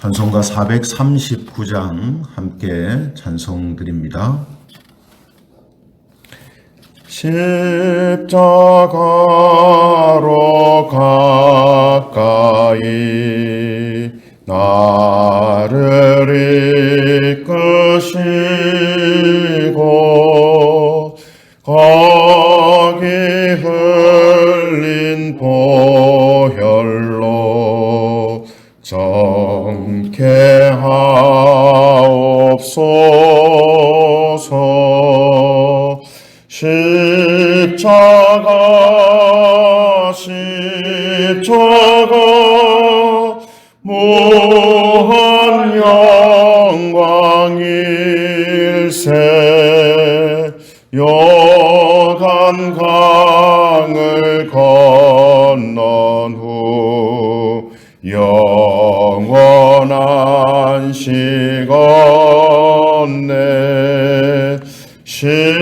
찬송가 439장 함께 찬송 드립니다. 십자가로 가까이 나를 이끄시고 거기 흘린 보혈로 정케 하옵소서. 십자가 무한 영광일세. 요단강을 건넌 후 영원한 시건네. 십자가에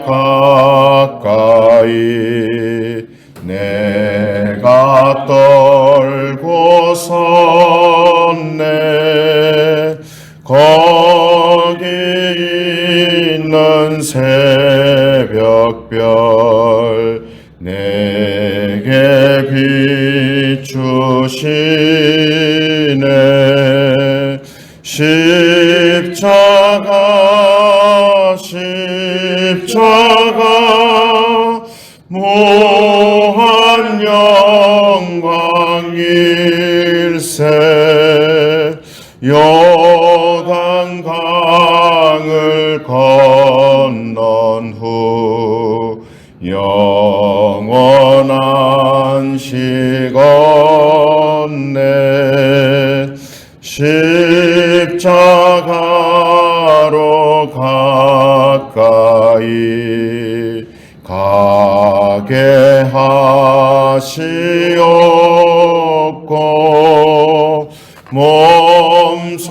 가까이 내가 떨고 섰네. 거기 있는 새벽별 내게 비추시네. 십자가 무한 영광일세. 요단강을 건넌 후 영원한 시건네. 십자가로 가까이 가게 하시옵고 몸소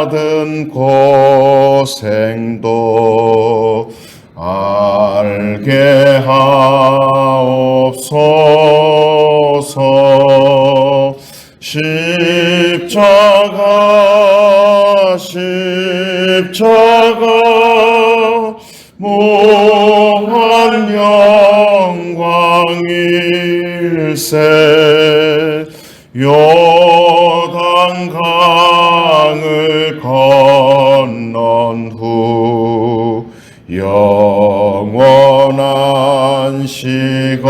받은 고생도 알게 하옵소서. 십자가 무한 영광일세. 요단강을 건넌 후 영원한 시건네.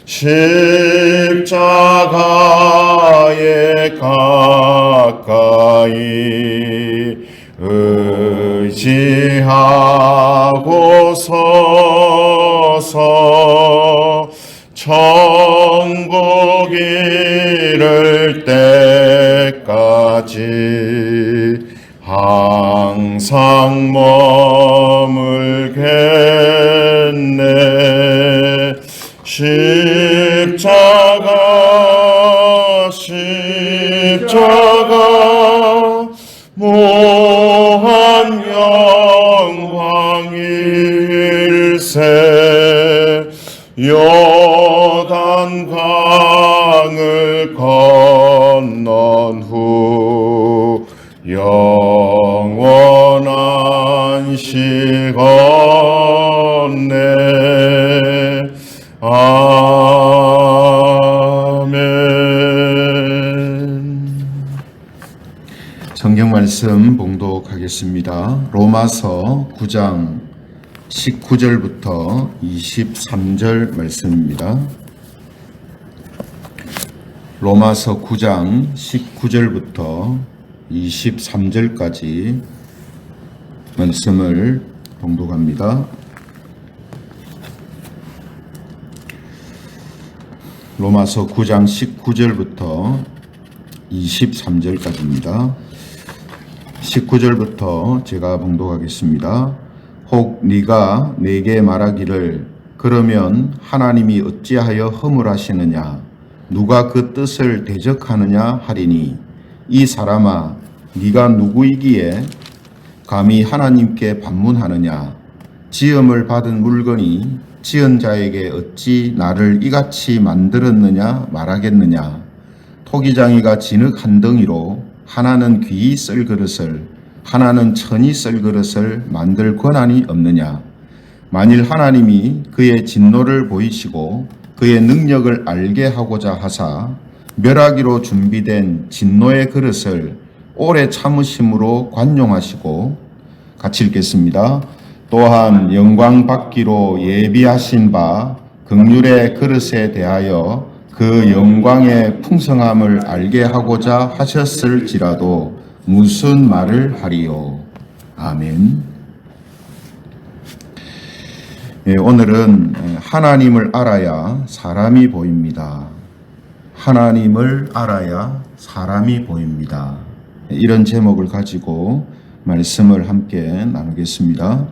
십자가에 가까이 의지하고 서서 천국 이를 때까지 항상 머물겠네. 십자가 무한 영광일세. 요단강을 건넌 후 영원한 시건네. 아멘. 성경 말씀 봉독하겠습니다. 로마서 9장 19절부터 23절 말씀입니다. 로마서 9장 19절부터 23절까지 말씀을 봉독합니다. 로마서 9장 19절부터 23절까지입니다. 19절부터 제가 봉독하겠습니다. 혹 네가 내게 말하기를 그러면 하나님이 어찌하여 허물하시느냐 누가 그 뜻을 대적하느냐 하리니 이 사람아 네가 누구이기에 감히 하나님께 반문하느냐 지음을 받은 물건이 지은 자에게 어찌 나를 이같이 만들었느냐 말하겠느냐. 토기장이가 진흙 한 덩이로 하나는 귀히 쓸 그릇을 하나는 천이 쓸 그릇을 만들 권한이 없느냐. 만일 하나님이 그의 진노를 보이시고 그의 능력을 알게 하고자 하사 멸하기로 준비된 진노의 그릇을 오래 참으심으로 관용하시고, 같이 읽겠습니다. 또한 영광 받기로 예비하신 바 긍휼의 그릇에 대하여 그 영광의 풍성함을 알게 하고자 하셨을지라도 무슨 말을 하리요. 아멘. 오늘은 하나님을 알아야 사람이 보입니다. 하나님을 알아야 사람이 보입니다. 이런 제목을 가지고 말씀을 함께 나누겠습니다.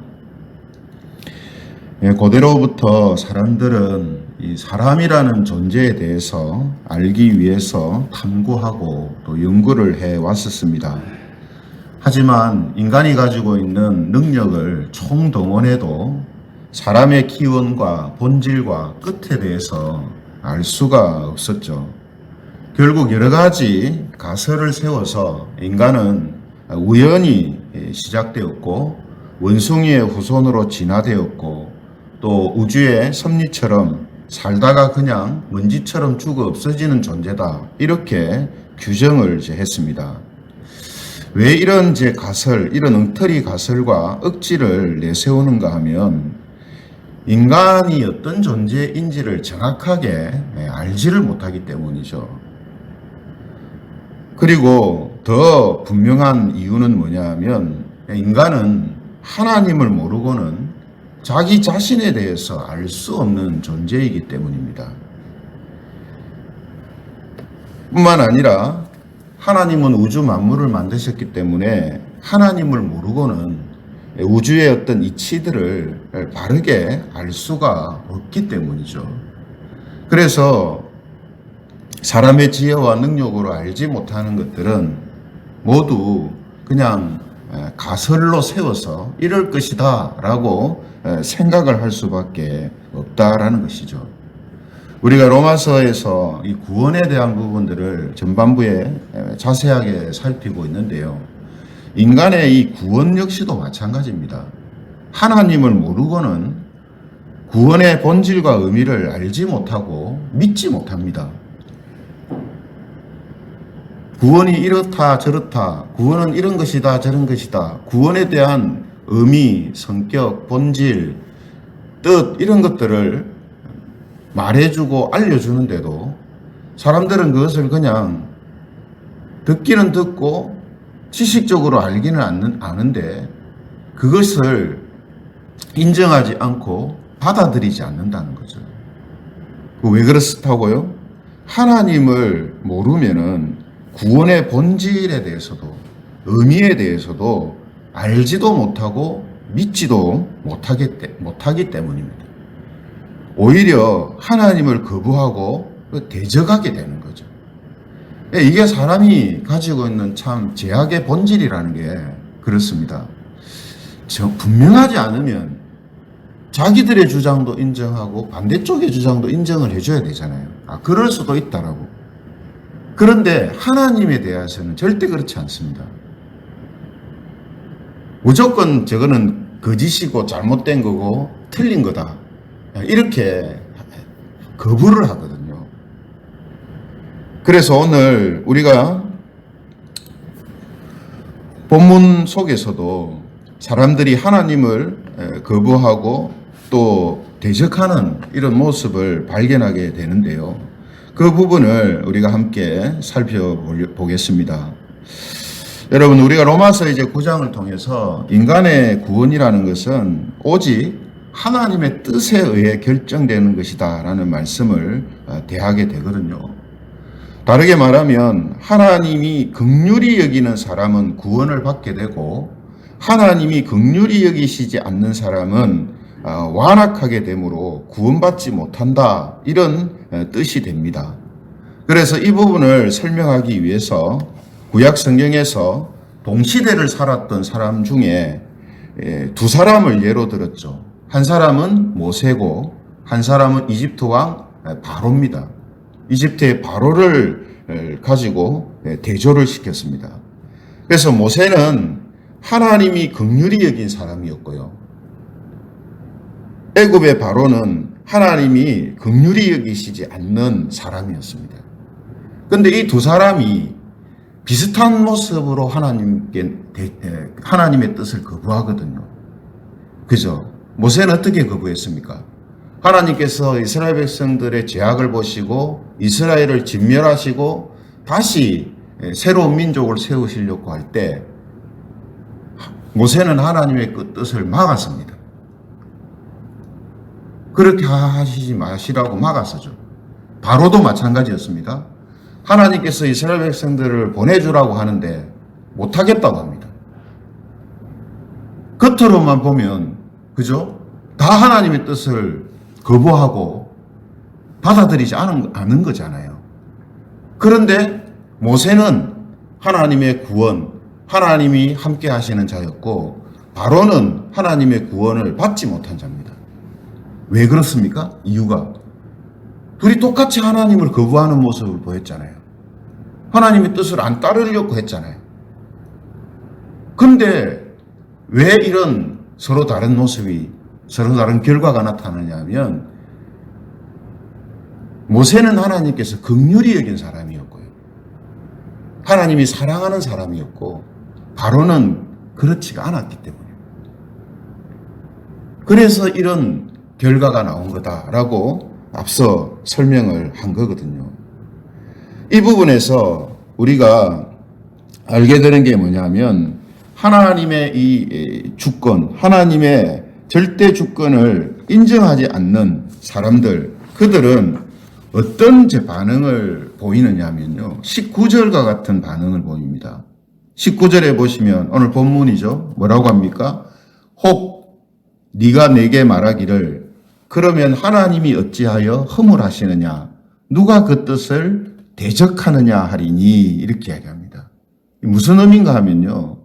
고대로부터 사람들은 이 사람이라는 존재에 대해서 알기 위해서 탐구하고 또 연구를 해 왔었습니다. 하지만 인간이 가지고 있는 능력을 총동원해도 사람의 기원과 본질과 끝에 대해서 알 수가 없었죠. 결국 여러 가지 가설을 세워서 인간은 우연히 시작되었고 원숭이의 후손으로 진화되었고 또 우주의 섭리처럼 살다가 그냥 먼지처럼 죽어 없어지는 존재다, 이렇게 규정을 했습니다. 왜 이런 가설, 이런 엉터리 가설과 억지를 내세우는가 하면 인간이 어떤 존재인지를 정확하게 알지를 못하기 때문이죠. 그리고 더 분명한 이유는 뭐냐 하면 인간은 하나님을 모르고는 자기 자신에 대해서 알 수 없는 존재이기 때문입니다. 뿐만 아니라 하나님은 우주 만물을 만드셨기 때문에 하나님을 모르고는 우주의 어떤 이치들을 바르게 알 수가 없기 때문이죠. 그래서 사람의 지혜와 능력으로 알지 못하는 것들은 모두 그냥 가설로 세워서 이럴 것이다 라고 생각을 할 수밖에 없다라는 것이죠. 우리가 로마서에서 이 구원에 대한 부분들을 전반부에 자세하게 살피고 있는데요. 인간의 이 구원 역시도 마찬가지입니다. 하나님을 모르고는 구원의 본질과 의미를 알지 못하고 믿지 못합니다. 구원이 이렇다 저렇다, 구원은 이런 것이다 저런 것이다, 구원에 대한 의미, 성격, 본질, 뜻, 이런 것들을 말해주고 알려주는데도 사람들은 그것을 그냥 듣기는 듣고 지식적으로 알기는 아는데 그것을 인정하지 않고 받아들이지 않는다는 거죠. 왜 그렇다고요? 하나님을 모르면은 구원의 본질에 대해서도 의미에 대해서도 알지도 못하고 믿지도 못하기 때문입니다. 오히려 하나님을 거부하고 대적하게 되는 거죠. 이게 사람이 가지고 있는 참 죄악의 본질이라는 게 그렇습니다. 분명하지 않으면 자기들의 주장도 인정하고 반대쪽의 주장도 인정을 해줘야 되잖아요. 그럴 수도 있다라고. 그런데 하나님에 대해서는 절대 그렇지 않습니다. 무조건 저거는 거짓이고 잘못된 거고 틀린 거다, 이렇게 거부를 하거든요. 그래서 오늘 우리가 본문 속에서도 사람들이 하나님을 거부하고 또 대적하는 이런 모습을 발견하게 되는데요. 그 부분을 우리가 함께 살펴보겠습니다. 여러분, 우리가 로마서 9장을 통해서 인간의 구원이라는 것은 오직 하나님의 뜻에 의해 결정되는 것이다 라는 말씀을 대하게 되거든요. 다르게 말하면 하나님이 긍휼히 여기는 사람은 구원을 받게 되고 하나님이 긍휼히 여기시지 않는 사람은 완악하게 되므로 구원받지 못한다, 이런 뜻이 됩니다. 그래서 이 부분을 설명하기 위해서 구약 성경에서 동시대를 살았던 사람 중에 두 사람을 예로 들었죠. 한 사람은 모세고 한 사람은 이집트 왕 바로입니다. 이집트의 바로를 가지고 대조를 시켰습니다. 그래서 모세는 하나님이 긍휼히 여긴 사람이었고요. 애굽의 바로는 하나님이 긍휼히 여기시지 않는 사람이었습니다. 그런데 이 두 사람이 비슷한 모습으로 하나님의 뜻을 거부하거든요. 그죠? 모세는 어떻게 거부했습니까? 하나님께서 이스라엘 백성들의 죄악을 보시고 이스라엘을 진멸하시고 다시 새로운 민족을 세우시려고 할 때 모세는 하나님의 그 뜻을 막았습니다. 그렇게 하시지 마시라고 막았었죠. 바로도 마찬가지였습니다. 하나님께서 이스라엘 백성들을 보내주라고 하는데 못하겠다고 합니다. 겉으로만 보면 그죠? 다 하나님의 뜻을 거부하고 받아들이지 않은 거잖아요. 그런데 모세는 하나님의 구원, 하나님이 함께 하시는 자였고 바로는 하나님의 구원을 받지 못한 자입니다. 왜 그렇습니까? 이유가 둘이 똑같이 하나님을 거부하는 모습을 보였잖아요. 하나님의 뜻을 안 따르려고 했잖아요. 근데 왜 이런 서로 다른 모습이, 서로 다른 결과가 나타나냐 하면 모세는 하나님께서 긍휼히 여긴 사람이었고요. 하나님이 사랑하는 사람이었고 바로는 그렇지가 않았기 때문에 그래서 이런 결과가 나온 거다라고 앞서 설명을 한 거거든요. 이 부분에서 우리가 알게 되는 게 뭐냐면 하나님의 이 주권, 하나님의 절대 주권을 인정하지 않는 사람들, 그들은 어떤 반응을 보이느냐 하면요. 19절과 같은 반응을 보입니다. 19절에 보시면 오늘 본문이죠. 뭐라고 합니까? 혹 네가 내게 말하기를 그러면 하나님이 어찌하여 허물하시느냐? 누가 그 뜻을 대적하느냐 하리니 이렇게 이야기합니다. 무슨 의미인가 하면요.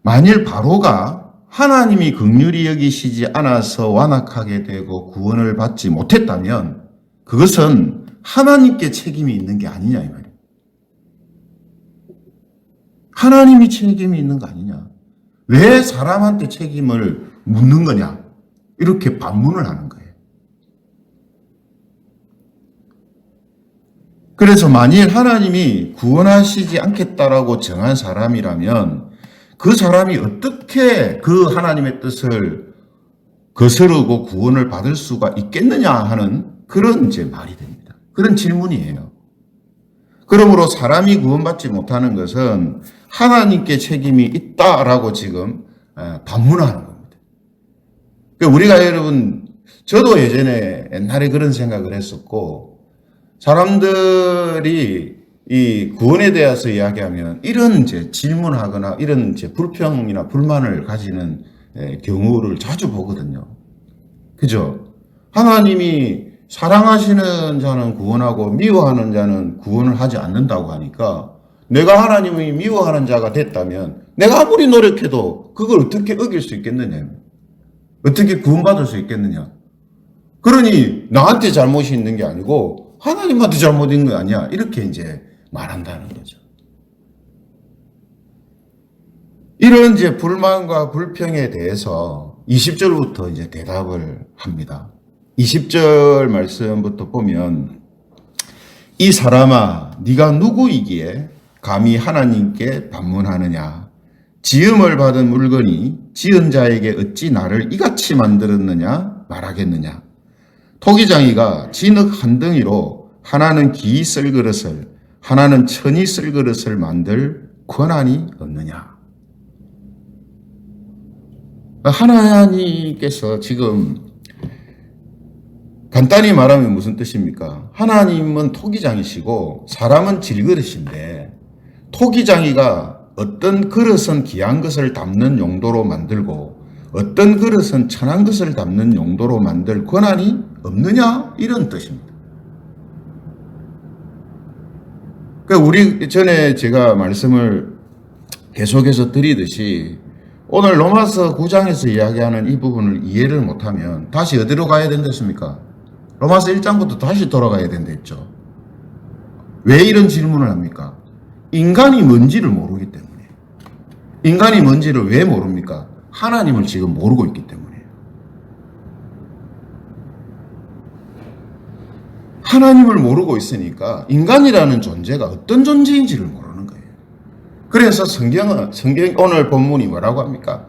만일 바로가 하나님이 긍휼히 여기시지 않아서 완악하게 되고 구원을 받지 못했다면 그것은 하나님께 책임이 있는 게 아니냐 이 말이에요. 하나님이 책임이 있는 거 아니냐. 왜 사람한테 책임을 묻는 거냐. 이렇게 반문을 하는 거예요. 그래서 만일 하나님이 구원하시지 않겠다라고 정한 사람이라면 그 사람이 어떻게 그 하나님의 뜻을 거스르고 구원을 받을 수가 있겠느냐 하는 그런 말이 됩니다. 그런 질문이에요. 그러므로 사람이 구원받지 못하는 것은 하나님께 책임이 있다라고 지금 반문하는 겁니다. 우리가 여러분, 저도 예전에 옛날에 그런 생각을 했었고, 사람들이 이 구원에 대해서 이야기하면 이런 질문하거나 이런 불평이나 불만을 가지는 경우를 자주 보거든요. 그죠? 하나님이 사랑하시는 자는 구원하고 미워하는 자는 구원을 하지 않는다고 하니까 내가 하나님이 미워하는 자가 됐다면 내가 아무리 노력해도 그걸 어떻게 어길 수 있겠느냐? 어떻게 구원받을 수 있겠느냐? 그러니 나한테 잘못이 있는 게 아니고 하나님한테 잘못인 거 아니야? 이렇게 말한다는 거죠. 이런 불만과 불평에 대해서 20절부터 대답을 합니다. 20절 말씀부터 보면 이 사람아 네가 누구이기에 감히 하나님께 반문하느냐. 지음을 받은 물건이 지은 자에게 어찌 나를 이같이 만들었느냐 말하겠느냐. 토기장이가 진흙 한 덩이로 하나는 기이 쓸 그릇을 하나는 천이 쓸 그릇을 만들 권한이 없느냐. 하나님께서 지금 간단히 말하면 무슨 뜻입니까? 하나님은 토기장이시고 사람은 질그릇인데 토기장이가 어떤 그릇은 귀한 것을 담는 용도로 만들고 어떤 그릇은 천한 것을 담는 용도로 만들 권한이 없느냐? 이런 뜻입니다. 우리 전에 제가 말씀을 계속해서 드리듯이 오늘 로마서 9장에서 이야기하는 이 부분을 이해를 못하면 다시 어디로 가야 된댔습니까? 로마서 1장부터 다시 돌아가야 된댔죠. 왜 이런 질문을 합니까? 인간이 뭔지를 모르기 때문에. 인간이 뭔지를 왜 모릅니까? 하나님을 지금 모르고 있기 때문에. 하나님을 모르고 있으니까 인간이라는 존재가 어떤 존재인지를 모르는 거예요. 그래서 성경 오늘 본문이 뭐라고 합니까?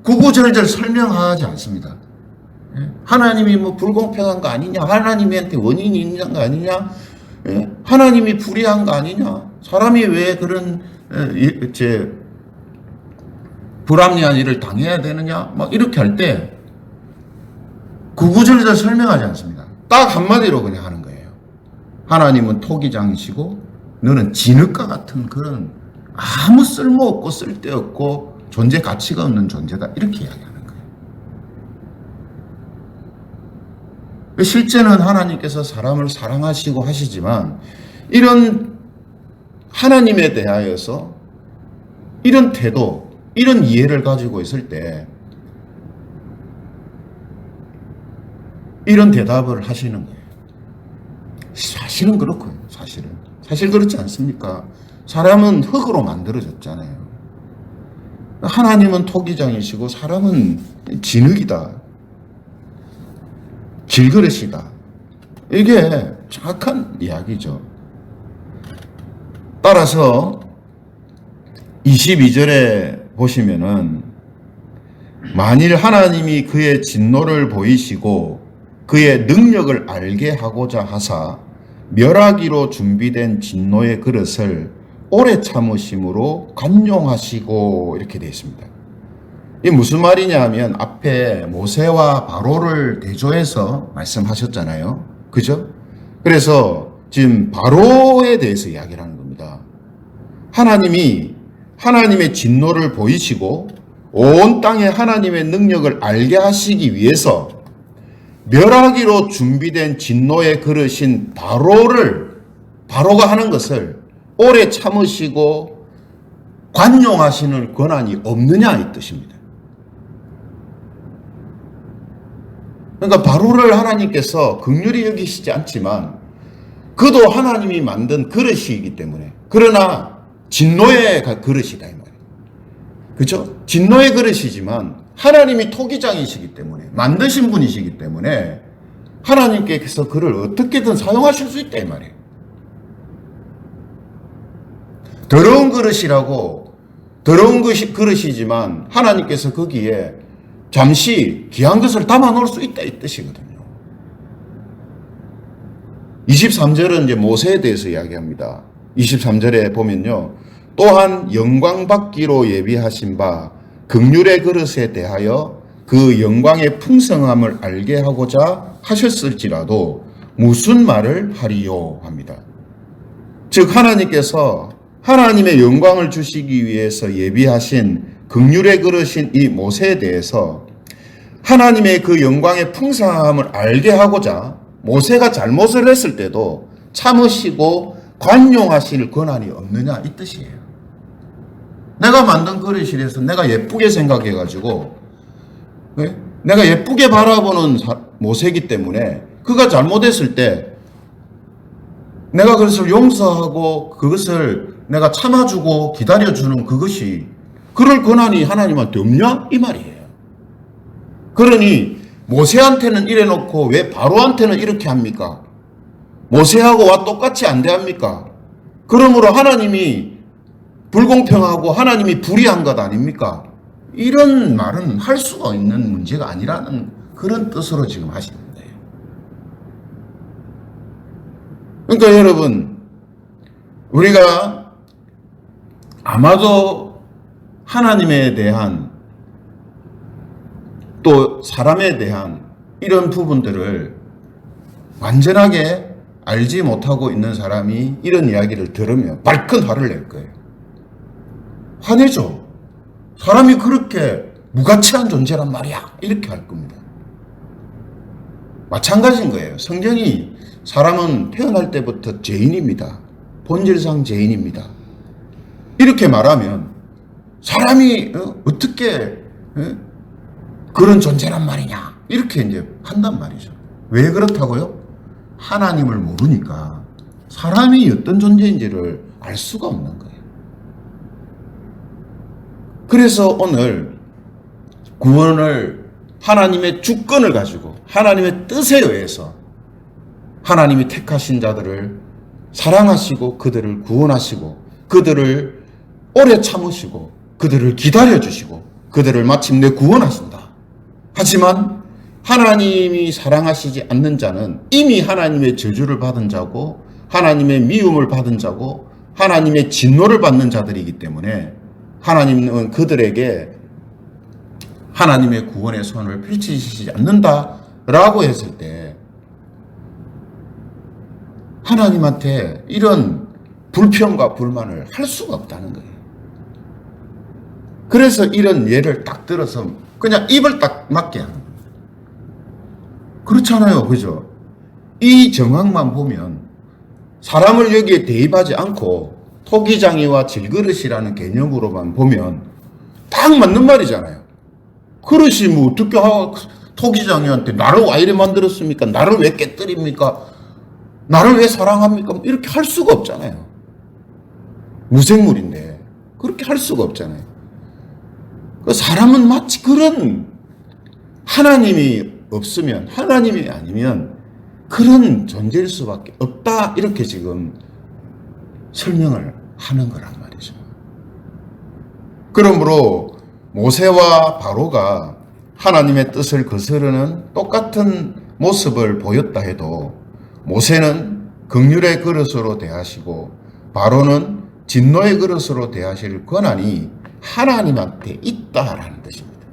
구구절절 설명하지 않습니다. 하나님이 불공평한 거 아니냐? 하나님한테 원인이 있는 거 아니냐? 하나님이 불의한 거 아니냐? 사람이 왜 그런 불합리한 일을 당해야 되느냐? 이렇게 할 때 구구절절 설명하지 않습니다. 딱 한마디로 그냥 하는 거예요. 하나님은 토기장이시고 너는 진흙과 같은 그런 아무 쓸모없고 쓸데없고 존재 가치가 없는 존재다. 이렇게 이야기하는 거예요. 실제는 하나님께서 사람을 사랑하시고 하시지만 이런 하나님에 대하여서 이런 태도, 이런 이해를 가지고 있을 때 이런 대답을 하시는 거예요. 사실은 그렇고요. 사실 그렇지 않습니까? 사람은 흙으로 만들어졌잖아요. 하나님은 토기장이시고 사람은 진흙이다. 질그릇이다. 이게 정확한 이야기죠. 따라서 22절에 보시면은 만일 하나님이 그의 진노를 보이시고 그의 능력을 알게 하고자 하사 멸하기로 준비된 진노의 그릇을 오래 참으심으로 관용하시고 이렇게 되어 있습니다. 이게 무슨 말이냐 하면 앞에 모세와 바로를 대조해서 말씀하셨잖아요. 그죠? 그래서 지금 바로에 대해서 이야기를 하는 겁니다. 하나님이 하나님의 진노를 보이시고 온 땅에 하나님의 능력을 알게 하시기 위해서 멸하기로 준비된 진노의 그릇인 바로가 하는 것을 오래 참으시고 관용하시는 권한이 없느냐 이 뜻입니다. 그러니까 바로를 하나님께서 긍휼히 여기시지 않지만 그도 하나님이 만든 그릇이기 때문에, 그러나 진노의 그릇이다 이 말이에요. 그렇죠? 진노의 그릇이지만 하나님이 토기장이시기 때문에, 만드신 분이시기 때문에 하나님께서 그를 어떻게든 사용하실 수 있다 이 말이에요. 더러운 그릇이라고, 더러운 그릇이지만 하나님께서 거기에 잠시 귀한 것을 담아 놓을 수 있다 이 뜻이거든요. 23절은 이제 모세에 대해서 이야기합니다. 23절에 보면요, 또한 영광 받기로 예비하신 바 긍휼의 그릇에 대하여 그 영광의 풍성함을 알게 하고자 하셨을지라도 무슨 말을 하리요 합니다. 즉 하나님께서 하나님의 영광을 주시기 위해서 예비하신 긍휼의 그릇인 이 모세에 대해서 하나님의 그 영광의 풍성함을 알게 하고자 모세가 잘못을 했을 때도 참으시고 관용하실 권한이 없느냐 이 뜻이에요. 내가 만든 그릇이라서 내가 예쁘게 생각해가지고 내가 예쁘게 바라보는 모세이기 때문에 그가 잘못했을 때 내가 그것을 용서하고 그것을 내가 참아주고 기다려주는 그것이, 그럴 권한이 하나님한테 없냐 이 말이에요. 그러니 모세한테는 이래 놓고 왜 바로한테는 이렇게 합니까? 모세하고와 똑같이 안 대합니까? 그러므로 하나님이 불공평하고 하나님이 불의한 것 아닙니까? 이런 말은 할 수가 있는 문제가 아니라는 그런 뜻으로 지금 하시는 거예요. 그러니까 여러분, 우리가 아마도 하나님에 대한 또 사람에 대한 이런 부분들을 완전하게 알지 못하고 있는 사람이 이런 이야기를 들으면 발큰 화를 낼 거예요. 화내죠. 사람이 그렇게 무가치한 존재란 말이야 이렇게 할 겁니다. 마찬가지인 거예요. 성경이 사람은 태어날 때부터 죄인입니다. 본질상 죄인입니다. 이렇게 말하면 사람이 어떻게 그런 존재란 말이냐 이렇게 이제 한단 말이죠. 왜 그렇다고요? 하나님을 모르니까 사람이 어떤 존재인지를 알 수가 없는 거예요. 그래서 오늘 구원을 하나님의 주권을 가지고 하나님의 뜻에 의해서 하나님이 택하신 자들을 사랑하시고 그들을 구원하시고 그들을 오래 참으시고 그들을 기다려주시고 그들을 마침내 구원하신다. 하지만 하나님이 사랑하시지 않는 자는 이미 하나님의 저주를 받은 자고 하나님의 미움을 받은 자고 하나님의 진노를 받는 자들이기 때문에 하나님은 그들에게 하나님의 구원의 손을 펼치시지 않는다라고 했을 때 하나님한테 이런 불평과 불만을 할 수가 없다는 거예요. 그래서 이런 예를 딱 들어서 그냥 입을 딱 막게 하는 거예요. 그렇잖아요. 그죠? 이 정황만 보면 사람을 여기에 대입하지 않고 토기장이와 질그릇이라는 개념으로만 보면 딱 맞는 말이잖아요. 그릇이 뭐 어떻게 토기장이한테 나를 왜 이래 만들었습니까? 나를 왜 깨뜨립니까? 나를 왜 사랑합니까? 이렇게 할 수가 없잖아요. 무생물인데 그렇게 할 수가 없잖아요. 사람은 마치 그런 하나님이 없으면 하나님이 아니면 그런 존재일 수밖에 없다 이렇게 지금 설명을 하는 거란 말이죠. 그러므로 모세와 바로가 하나님의 뜻을 거스르는 똑같은 모습을 보였다 해도 모세는 긍휼의 그릇으로 대하시고 바로는 진노의 그릇으로 대하실 권한이 하나님한테 있다라는 뜻입니다.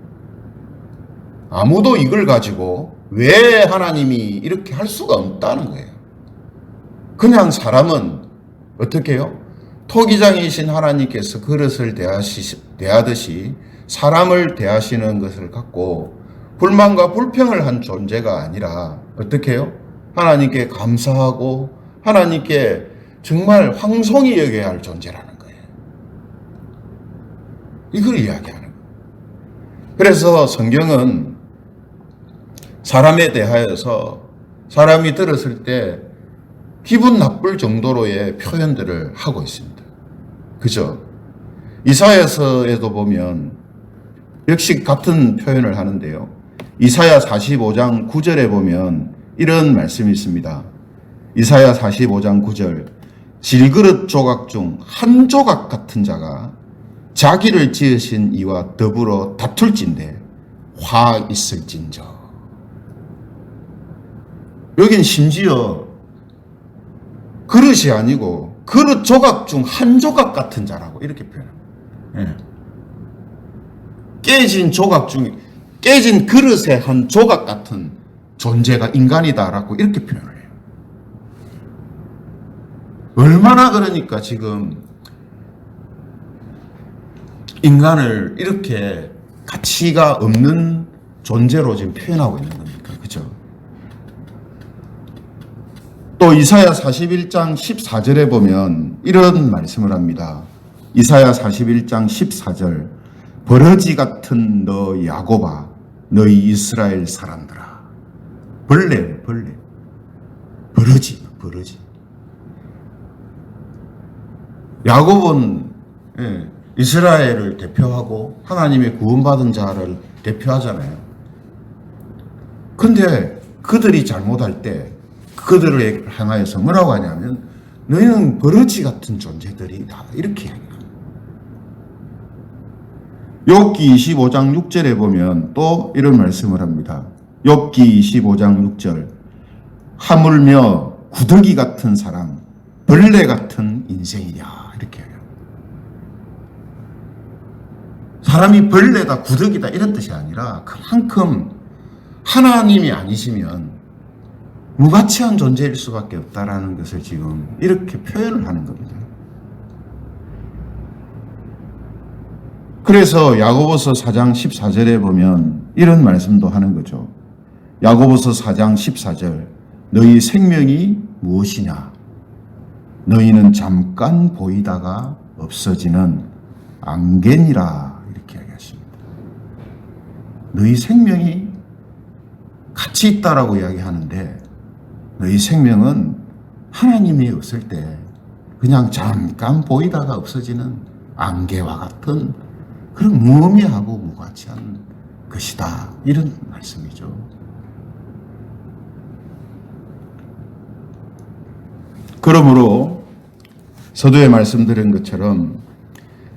아무도 이걸 가지고 왜 하나님이 이렇게 할 수가 없다는 거예요. 그냥 사람은 어떻게 해요? 토기장이신 하나님께서 그릇을 대하듯이 사람을 대하시는 것을 갖고 불만과 불평을 한 존재가 아니라 어떻게 해요? 하나님께 감사하고 하나님께 정말 황송히 여겨야 할 존재라는 거예요. 이걸 이야기하는 거예요. 그래서 성경은 사람에 대하여서 사람이 들었을 때 기분 나쁠 정도로의 표현들을 하고 있습니다. 그죠? 이사야서에도 보면 역시 같은 표현을 하는데요. 이사야 45장 9절에 보면 이런 말씀이 있습니다. 이사야 45장 9절 질그릇 조각 중 한 조각 같은 자가 자기를 지으신 이와 더불어 다툴진대 화 있을진저. 여긴 심지어 그릇이 아니고 그릇 조각 중 한 조각 같은 자라고 이렇게 표현합니다. 예. 깨진 조각 중에 깨진 그릇의 한 조각 같은 존재가 인간이다라고 이렇게 표현을 해요. 얼마나 그러니까 지금 인간을 이렇게 가치가 없는 존재로 지금 표현하고 있는 겁니까? 그죠? 또 이사야 41장 14절에 보면 이런 말씀을 합니다. 이사야 41장 14절 버러지 같은 너 야곱아 너희 이스라엘 사람들아. 벌레 버러지 야곱은 이스라엘을 대표하고 하나님의 구원받은 자를 대표하잖아요. 근데 그들이 잘못할 때 그들을 향하여서 뭐라고 하냐면 너희는 버러지 같은 존재들이다 이렇게 합니다. 욥기 25장 6절에 보면 또 이런 말씀을 합니다. 욥기 25장 6절 하물며 구더기 같은 사람 벌레 같은 인생이냐 이렇게 해요. 사람이 벌레다 구더기다 이런 뜻이 아니라 그만큼 하나님이 아니시면 무가치한 존재일 수밖에 없다라는 것을 지금 이렇게 표현을 하는 겁니다. 그래서 야고보서 4장 14절에 보면 이런 말씀도 하는 거죠. 야고보서 4장 14절 너희 생명이 무엇이냐? 너희는 잠깐 보이다가 없어지는 안개니라 이렇게 이야기하십니다. 너희 생명이 가치 있다라고 이야기하는데 너희 생명은 하나님이 없을 때 그냥 잠깐 보이다가 없어지는 안개와 같은 그런 무의미하고 무가치한 것이다. 이런 말씀이죠. 그러므로 서두에 말씀드린 것처럼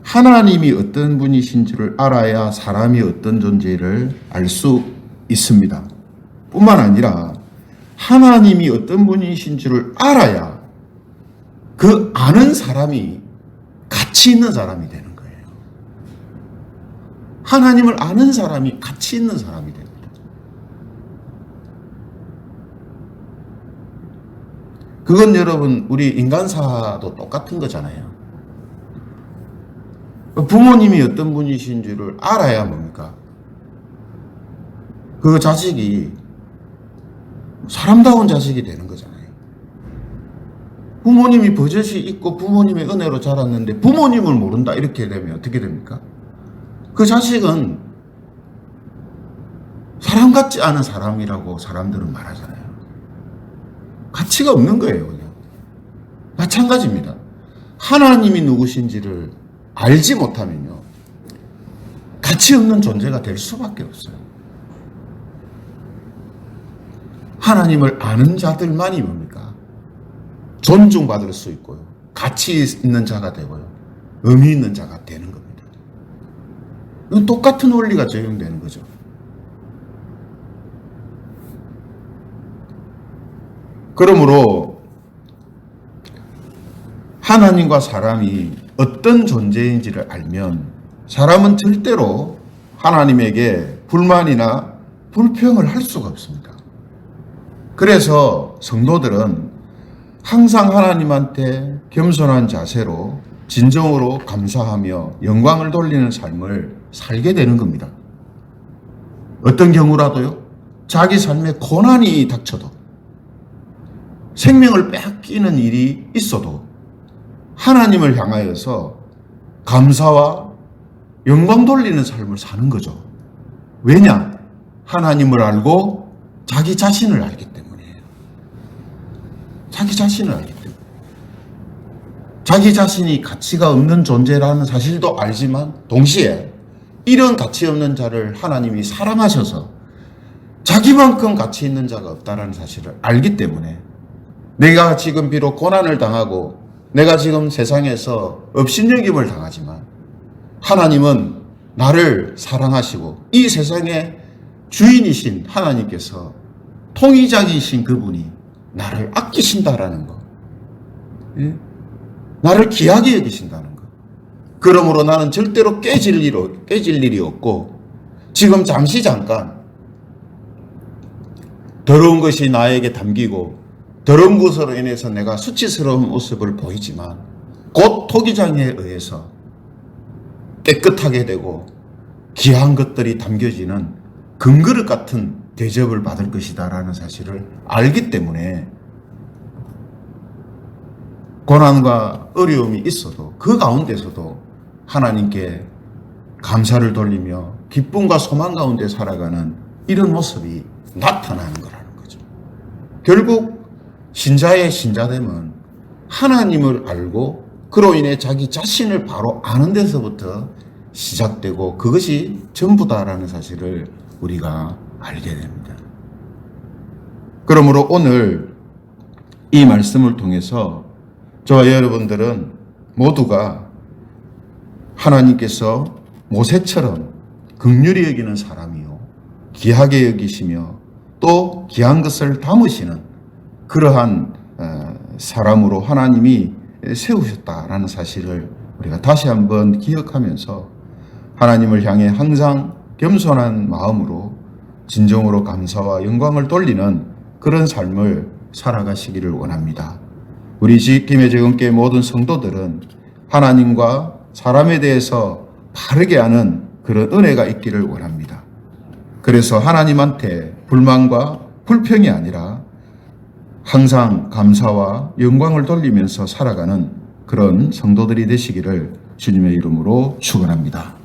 하나님이 어떤 분이신지를 알아야 사람이 어떤 존재를 알 수 있습니다. 뿐만 아니라 하나님이 어떤 분이신지를 알아야 그 아는 사람이 가치 있는 사람이 되는 거예요. 하나님을 아는 사람이 가치 있는 사람이 됩니다. 그건 여러분 우리 인간사도 똑같은 거잖아요. 부모님이 어떤 분이신 줄을 알아야 뭡니까? 그 자식이 사람다운 자식이 되는 거잖아요. 부모님이 버젓이 있고 부모님의 은혜로 자랐는데 부모님을 모른다 이렇게 되면 어떻게 됩니까? 그 자식은 사람 같지 않은 사람이라고 사람들은 말하잖아요. 가치가 없는 거예요. 그냥. 마찬가지입니다. 하나님이 누구신지를 알지 못하면요. 가치 없는 존재가 될 수밖에 없어요. 하나님을 아는 자들만이 뭡니까? 존중받을 수 있고요. 가치 있는 자가 되고요. 의미 있는 자가 되는 겁니다. 이건 똑같은 원리가 적용되는 거죠. 그러므로 하나님과 사람이 어떤 존재인지를 알면 사람은 절대로 하나님에게 불만이나 불평을 할 수가 없습니다. 그래서 성도들은 항상 하나님한테 겸손한 자세로 진정으로 감사하며 영광을 돌리는 삶을 살게 되는 겁니다. 어떤 경우라도요, 자기 삶에 고난이 닥쳐도 생명을 빼앗기는 일이 있어도 하나님을 향하여서 감사와 영광 돌리는 삶을 사는 거죠. 왜냐? 하나님을 알고 자기 자신을 알기 때문이에요. 자기 자신을 알기 때문에. 자기 자신이 가치가 없는 존재라는 사실도 알지만 동시에 이런 가치 없는 자를 하나님이 사랑하셔서 자기만큼 가치 있는 자가 없다는 사실을 알기 때문에 내가 지금 비록 고난을 당하고 내가 지금 세상에서 업신여김을 당하지만 하나님은 나를 사랑하시고 이 세상의 주인이신 하나님께서 통위자이신 그분이 나를 아끼신다라는 것, 나를 귀하게 여기신다는 것. 그러므로 나는 절대로 깨질 일이 없고 지금 잠깐 더러운 것이 나에게 담기고 더러운 것으로 인해서 내가 수치스러운 모습을 보이지만 곧 토기장에 의해서 깨끗하게 되고 귀한 것들이 담겨지는 금그릇 같은 대접을 받을 것이다라는 사실을 알기 때문에 고난과 어려움이 있어도 그 가운데서도 하나님께 감사를 돌리며 기쁨과 소망 가운데 살아가는 이런 모습이 나타나는 거라는 거죠. 결국 신자의 신자됨은 하나님을 알고 그로 인해 자기 자신을 바로 아는 데서부터 시작되고 그것이 전부다라는 사실을 우리가 알게 됩니다. 그러므로 오늘 이 말씀을 통해서 저와 여러분들은 모두가 하나님께서 모세처럼 긍휼히 여기는 사람이요 귀하게 여기시며 또 귀한 것을 담으시는 그러한 사람으로 하나님이 세우셨다라는 사실을 우리가 다시 한번 기억하면서 하나님을 향해 항상 겸손한 마음으로 진정으로 감사와 영광을 돌리는 그런 삶을 살아가시기를 원합니다. 우리 김해재금교회 모든 성도들은 하나님과 사람에 대해서 바르게 아는 그런 은혜가 있기를 원합니다. 그래서 하나님한테 불만과 불평이 아니라 항상 감사와 영광을 돌리면서 살아가는 그런 성도들이 되시기를 주님의 이름으로 축원합니다.